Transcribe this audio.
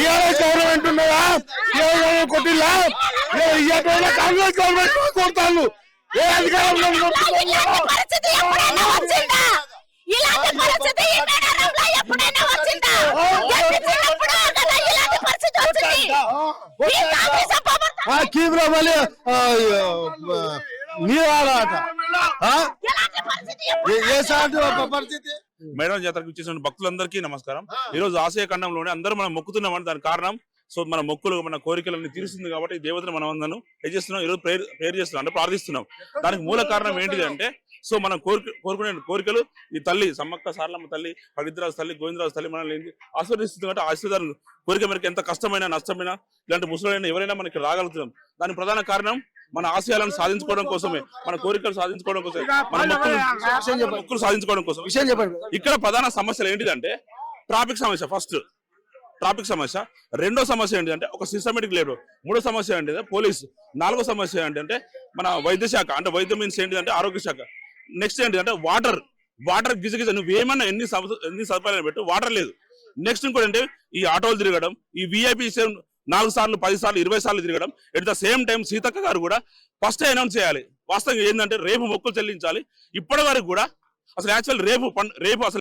Government ఉన్నదా కొట్టిల్లా Congress government కొడతాను ఏ అధికారంలో కీబ్రా మళ్ళీ నీవాలట పరిస్థితి. మేడం జాతరకు ఇచ్చేసిన భక్తులందరికీ నమస్కారం. ఈ రోజు ఆసియా ఖండంలోనే అందరూ మనం మొక్కుతున్నామని దానికి కారణం మన మొక్కులు మన కోరికలన్నీ తీరుస్తుంది కాబట్టి దేవతను మనం అందరం ఏం చేస్తున్నాం, ఈరోజు ప్రేయర్ చేస్తున్నాం అంటే ప్రార్థిస్తున్నాం. దానికి మూల కారణం ఏంటిది అంటే మనం కోరుకునే కోరికలు ఈ తల్లి సమ్మక్క సారలమ్మ తల్లి, పవిత్రాజు తల్లి, గోవిందరాజు తల్లి మనల్ని ఆశీర్వదిస్తుంది. అంటే ఆశీర్వాదాలు కోరిక మేరకు ఎంత కష్టమైనా నష్టమైనా ఇలాంటి ముసలైనా ఎవరైనా మనకి రాగలుగుతున్నాం. దానికి ప్రధాన కారణం మన ఆశయాలను సాధించుకోవడం కోసమే, మన కోరికలు సాధించుకోవడం కోసమే, మన మొక్కులు సాధించుకోవడం కోసం. ఇక్కడ ప్రధాన సమస్యలు ఏంటిదంటే ట్రాఫిక్ సమస్య. ఫస్ట్ ట్రాఫిక్ సమస్య. రెండో సమస్య ఏంటంటే ఒక సిస్టమేటిక్ లేబర్. మూడో సమస్య ఏంటంటే పోలీసు. నాలుగో సమస్య ఏంటంటే మన వైద్య శాఖ. అంటే వైద్యం మీన్స్ ఏంటిదంటే ఆరోగ్య శాఖ. నెక్స్ట్ ఏంటంటే వాటర్ గిజగిజ నువ్వేమన్నా ఎన్ని సదుపాయాలు పెట్టు వాటర్ లేదు. నెక్స్ట్ ఇంకోటి అంటే ఈ ఆటోలు తిరగడం, ఈ విఐపి 4 సార్లు 10 సార్లు 20 సార్లు తిరగడం. At the same time Seethakka గారు కూడా ఫస్ట్ అనౌన్స్ చేయాలి. వాస్తవంగా ఏంటంటే రేపు మొక్కులు చెల్లించాలి. ఇప్పటి వరకు కూడా అసలు యాక్చువల్ రేపు అసలు